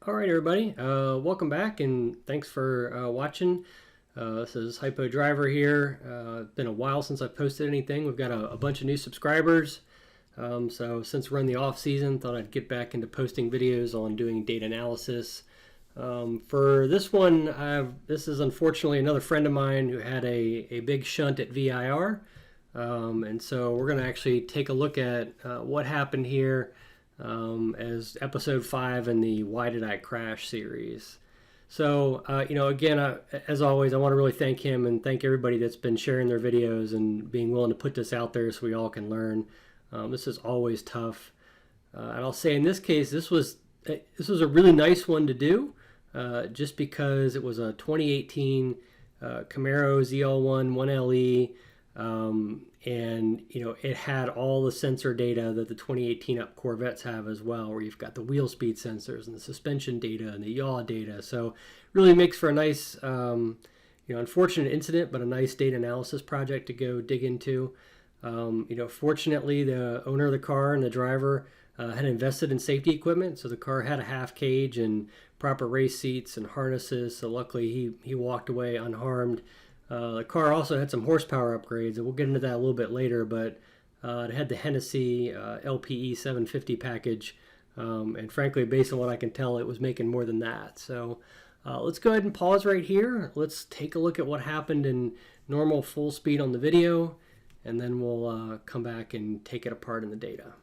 All right, everybody. Welcome back, and thanks for watching. This is Hypo Driver here. It's been a while since I've posted anything. We've got a bunch of new subscribers. So since we're in the off season, thought I'd get back into posting videos on doing data analysis. For this one, this is unfortunately another friend of mine who had a big shunt at VIR. And so we're going to actually take a look at what happened here as episode 5 in the Why Did I Crash series. So, again, as always, I want to really thank him and thank everybody that's been sharing their videos and being willing to put this out there so we all can learn. This is always tough. And I'll say in this case, this was a really nice one to do just because it was a 2018 Camaro ZL1 1LE. And it had all the sensor data that the 2018 up Corvettes have as well, where you've got the wheel speed sensors and the suspension data and the yaw data. So really makes for a nice, unfortunate incident, but a nice data analysis project to go dig into. Fortunately, the owner of the car and the driver had invested in safety equipment, so the car had a half cage and proper race seats and harnesses. So luckily, he walked away unharmed. The car also had some horsepower upgrades, and we'll get into that a little bit later, but it had the Hennessy LPE 750 package, and frankly, based on what I can tell, it was making more than that. So let's go ahead and pause right here. Let's take a look at what happened in normal full speed on the video, and then we'll come back and take it apart in the data.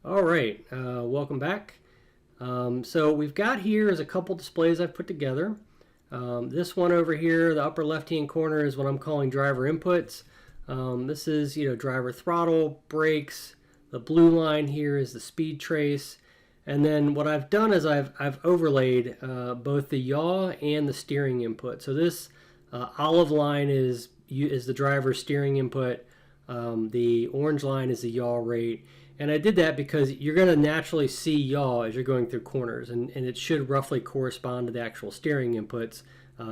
All right, welcome back. So we've got here is a couple displays I've put together. This one over here, the upper left-hand corner, is what I'm calling driver inputs. This is, driver throttle, brakes. The blue line here is the speed trace. And then what I've done is I've overlaid both the yaw and the steering input. So this olive line is the driver's steering input. The orange line is the yaw rate. And I did that because you're going to naturally see yaw as you're going through corners, and it should roughly correspond to the actual steering inputs.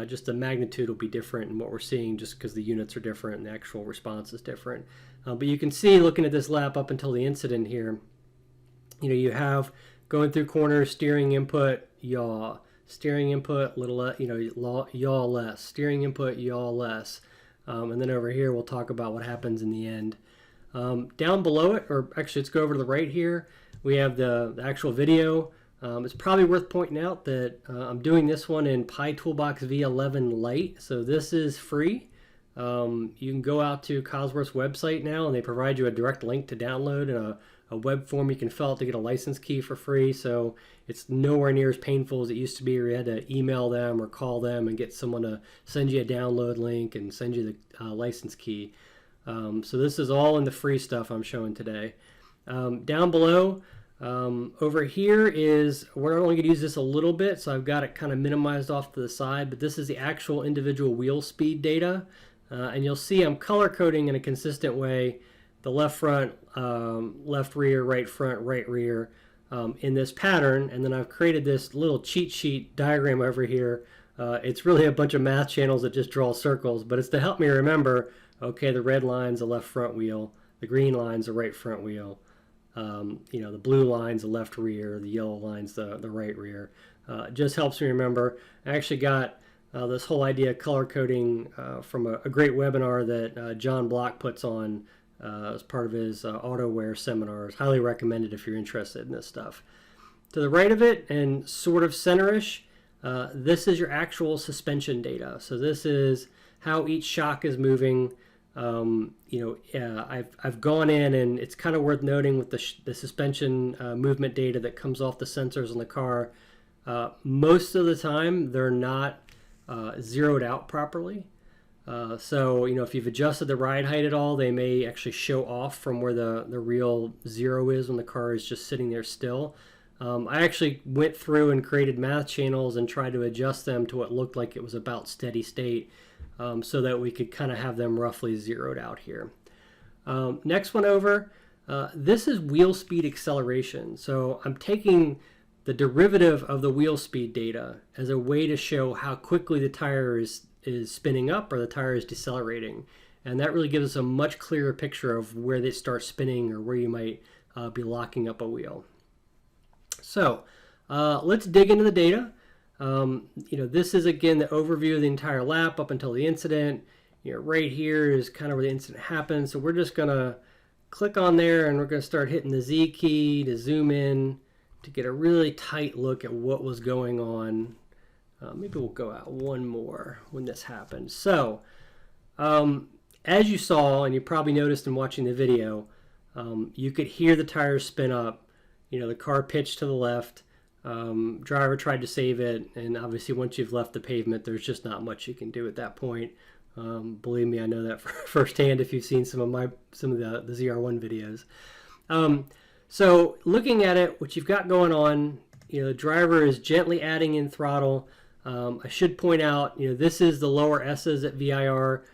Just the magnitude will be different in what we're seeing just because the units are different and the actual response is different. But you can see, looking at this lap up until the incident here, you have going through corners, steering input, yaw. Steering input, yaw less. Steering input, yaw less. And then over here, we'll talk about what happens in the end. Down below it, or actually let's go over to the right here, we have the actual video. It's probably worth pointing out that I'm doing this one in Pi Toolbox V11 Lite, so this is free. You can go out to Cosworth's website now, and they provide you a direct link to download and a web form you can fill out to get a license key for free, so it's nowhere near as painful as it used to be where you had to email them or call them and get someone to send you a download link and send you the license key. So this is all in the free stuff I'm showing today. Down below, over here we're only going to use this a little bit, so I've got it kind of minimized off to the side, but this is the actual individual wheel speed data. And you'll see I'm color coding in a consistent way, the left front, left rear, right front, right rear, in this pattern. And then I've created this little cheat sheet diagram over here. It's really a bunch of math channels that just draw circles, but it's to help me remember, okay, the red line's the left front wheel, the green line's the right front wheel, the blue line's the left rear, the yellow line's the right rear. It just helps me remember. I actually got this whole idea of color coding from a great webinar that John Block puts on as part of his AutoWare seminars. Highly recommended if you're interested in this stuff. To the right of it, and sort of center-ish, this is your actual suspension data. So this is how each shock is moving. I've gone in, and it's kind of worth noting with the suspension movement data that comes off the sensors in the car. Most of the time, they're not zeroed out properly. So if you've adjusted the ride height at all, they may actually show off from where the real zero is when the car is just sitting there still. I actually went through and created math channels and tried to adjust them to what looked like it was about steady state. So that we could kind of have them roughly zeroed out here. Next one over, this is wheel speed acceleration. So I'm taking the derivative of the wheel speed data as a way to show how quickly the tire is spinning up or the tire is decelerating. And that really gives us a much clearer picture of where they start spinning or where you might be locking up a wheel. So let's dig into the data. This is again the overview of the entire lap up until the incident. Right here is kind of where the incident happened. So we're just gonna click on there and we're gonna start hitting the Z key to zoom in to get a really tight look at what was going on. Maybe we'll go out one more when this happened. So as you saw, and you probably noticed in watching the video, you could hear the tires spin up. The car pitched to the left. Driver tried to save it, and obviously once you've left the pavement, there's just not much you can do at that point. Believe me, I know that firsthand if you've seen some of the ZR1 videos. So looking at it, what you've got going on, the driver is gently adding in throttle. I should point out, this is the lower S's at VIR.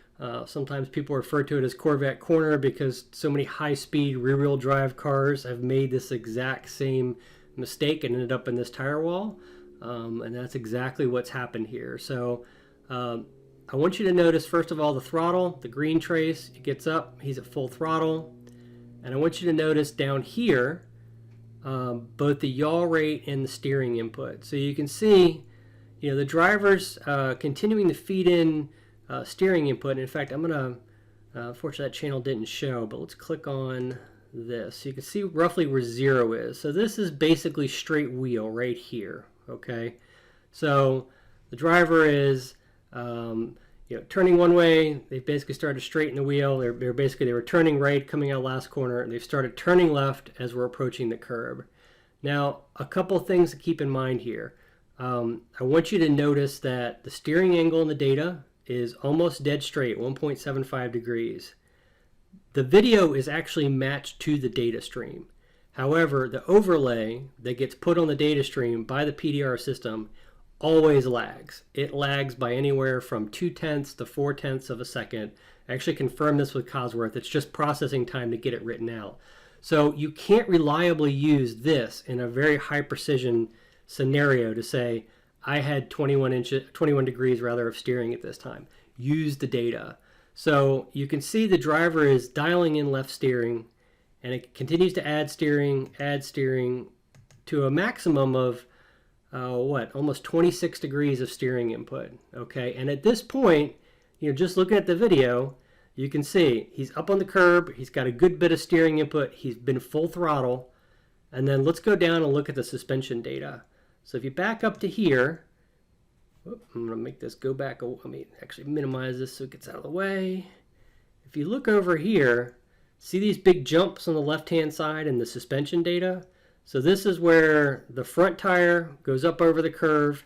Sometimes people refer to it as Corvette corner because so many high-speed rear-wheel drive cars have made this exact same mistake and ended up in this tire wall. And that's exactly what's happened here. So I want you to notice, first of all, the throttle, the green trace, it gets up, he's at full throttle. And I want you to notice down here, both the yaw rate and the steering input. So you can see, the driver's continuing to feed in steering input. And in fact, I'm going to, unfortunately that channel didn't show, but let's click on this. So you can see roughly where 0 is. So this is basically straight wheel right here, okay? So the driver is turning one way. They basically started to straighten the wheel. They were turning right coming out last corner, and they've started turning left as we're approaching the curb. Now, a couple things to keep in mind here. I want you to notice that the steering angle in the data is almost dead straight, 1.75 degrees. The video is actually matched to the data stream. However, the overlay that gets put on the data stream by the PDR system always lags. It lags by anywhere from 0.2 to 0.4 of a second. I actually confirmed this with Cosworth. It's just processing time to get it written out. So you can't reliably use this in a very high precision scenario to say, I had 21 degrees rather of steering at this time. Use the data. So you can see the driver is dialing in left steering, and it continues to add steering to a maximum of almost 26 degrees of steering input. Okay, and at this point, just looking at the video, you can see he's up on the curb, he's got a good bit of steering input, he's been full throttle. And then let's go down and look at the suspension data. So if you back up to here, I'm going to make this go back. Let me actually minimize this so it gets out of the way. If you look over here, see these big jumps on the left-hand side in the suspension data? So this is where the front tire goes up over the curb,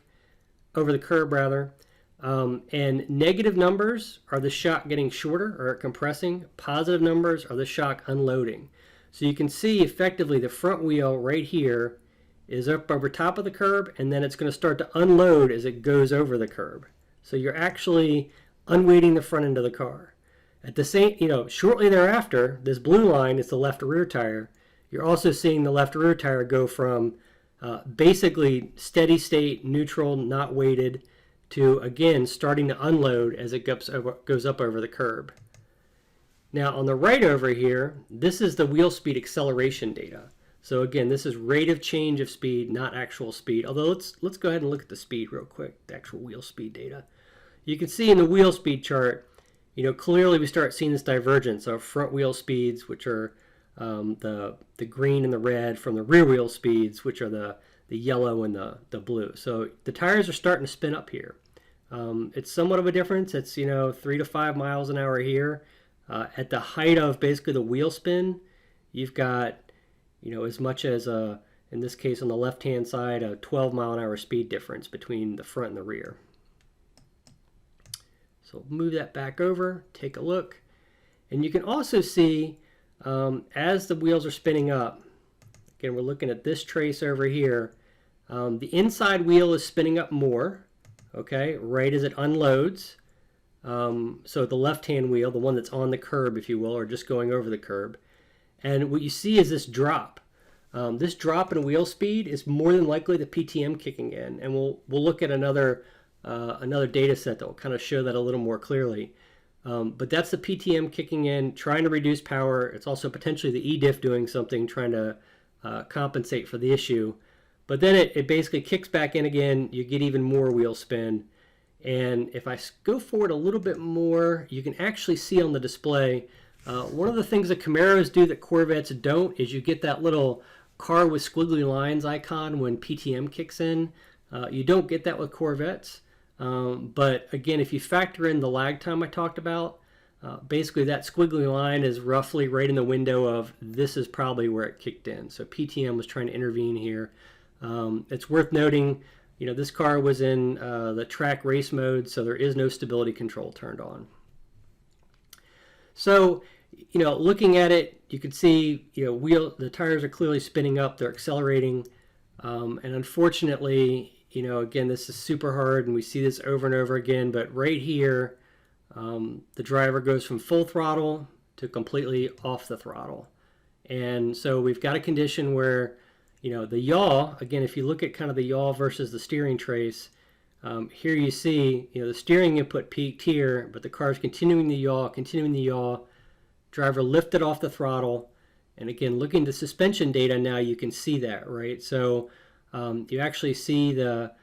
and negative numbers are the shock getting shorter or compressing. Positive numbers are the shock unloading. So you can see effectively the front wheel right here is up over top of the curb, and then it's going to start to unload as it goes over the curb. So you're actually unweighting the front end of the car. At the same, shortly thereafter, this blue line is the left rear tire. You're also seeing the left rear tire go from basically steady state, neutral, not weighted, to again starting to unload as it goes up over the curb. Now on the right over here, this is the wheel speed acceleration data. So again, this is rate of change of speed, not actual speed. Although let's go ahead and look at the speed real quick, the actual wheel speed data. You can see in the wheel speed chart, clearly we start seeing this divergence of front wheel speeds, which are the green and the red, from the rear wheel speeds, which are the yellow and the blue. So the tires are starting to spin up here. It's somewhat of a difference. It's 3 to 5 miles an hour here. At the height of basically the wheel spin, you've got as much as in this case on the left hand side, a 12 mile an hour speed difference between the front and the rear. So move that back over, take a look, and you can also see as the wheels are spinning up, again we're looking at this trace over here, the inside wheel is spinning up more, okay, right as it unloads. So the left-hand wheel, the one that's on the curb, if you will, or just going over the curb. And what you see is this drop. This drop in wheel speed is more than likely the PTM kicking in, and we'll look at another data set that will kind of show that a little more clearly. But that's the PTM kicking in, trying to reduce power. It's also potentially the E-diff doing something, trying to compensate for the issue. But then it basically kicks back in again. You get even more wheel spin. And if I go forward a little bit more, you can actually see on the display, one of the things that Camaros do that Corvettes don't is you get that little car with squiggly lines icon when PTM kicks in. You don't get that with Corvettes. But again, if you factor in the lag time I talked about, basically that squiggly line is roughly right in the window of this is probably where it kicked in. So PTM was trying to intervene here. It's worth noting, this car was in the track race mode, so there is no stability control turned on. So, looking at it, you can see, the tires are clearly spinning up, they're accelerating, and unfortunately, again, this is super hard, and we see this over and over again, but right here, the driver goes from full throttle to completely off the throttle. And so we've got a condition where, the yaw, again, if you look at kind of the yaw versus the steering trace, here you see, the steering input peaked here, but the car's continuing the yaw, driver lifted off the throttle, and again, looking at the suspension data now, you can see that, right? So you actually see the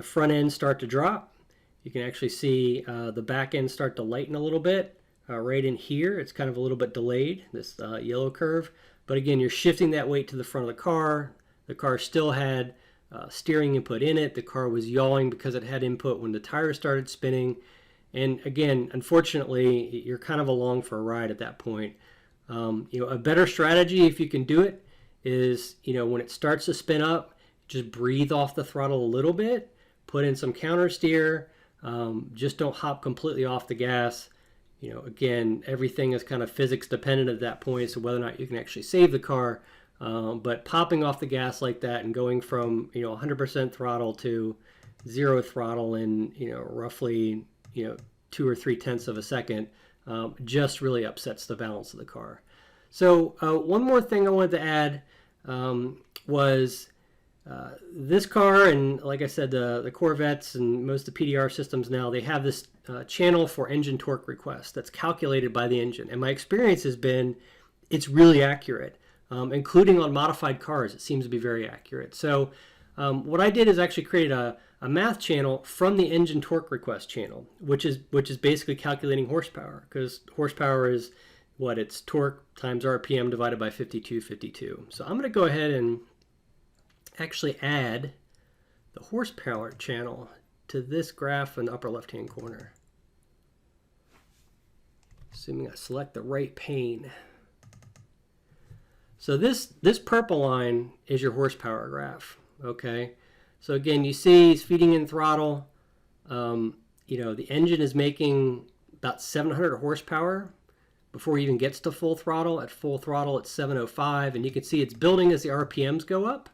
front end start to drop. You can actually see the back end start to lighten a little bit. Right in here, it's kind of a little bit delayed, this yellow curve. But again, you're shifting that weight to the front of the car. The car still had steering input in it. The car was yawing because it had input when the tires started spinning. And again, unfortunately, you're kind of along for a ride at that point. A better strategy, if you can do it, is, when it starts to spin up, just breathe off the throttle a little bit, put in some counter steer, just don't hop completely off the gas. Again, everything is kind of physics dependent at that point, so whether or not you can actually save the car. But popping off the gas like that and going from 100% throttle to 0 throttle in roughly 2 or 3/10 of a second just really upsets the balance of the car. So one more thing I wanted to add was this car, and like I said, the Corvettes and most of the PDR systems now, they have this channel for engine torque request that's calculated by the engine. And my experience has been it's really accurate, including on modified cars. It seems to be very accurate. So what I did is actually created a math channel from the engine torque request channel, which is basically calculating horsepower, because horsepower is what? It's torque times RPM divided by 52. So I'm going to go ahead and actually add the horsepower channel to this graph in the upper left hand corner, assuming I select the right pane. So this purple line is your horsepower graph. Okay, so again, you see it's feeding in throttle. The engine is making about 700 horsepower before it even gets to full throttle. At full throttle, it's 705, and you can see it's building as the RPMs go up.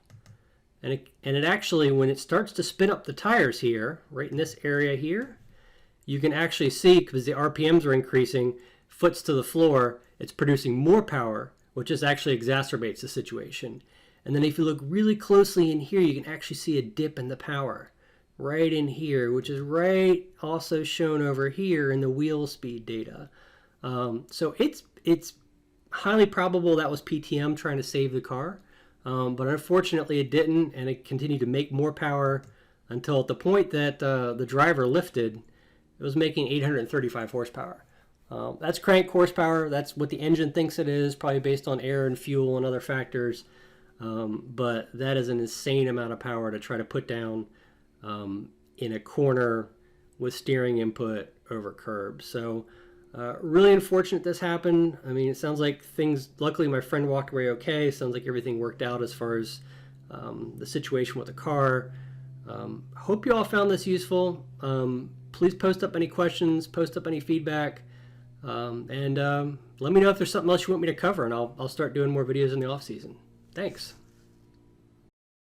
And it actually, when it starts to spin up the tires here, right in this area here, you can actually see, because the RPMs are increasing, foots to the floor, it's producing more power, which just actually exacerbates the situation. And then if you look really closely in here, you can actually see a dip in the power right in here, which is right also shown over here in the wheel speed data. So it's highly probable that was PTM trying to save the car. But unfortunately it didn't, and it continued to make more power until at the point that the driver lifted, it was making 835 horsepower. That's crank horsepower. That's what the engine thinks it is, probably based on air and fuel and other factors. But that is an insane amount of power to try to put down in a corner with steering input over curb. So really unfortunate this happened. I mean, it sounds like things, luckily my friend walked away okay. Sounds like everything worked out as far as the situation with the car. Hope you all found this useful. Please post up any questions, post up any feedback, and let me know if there's something else you want me to cover, and I'll start doing more videos in the off season. Thanks.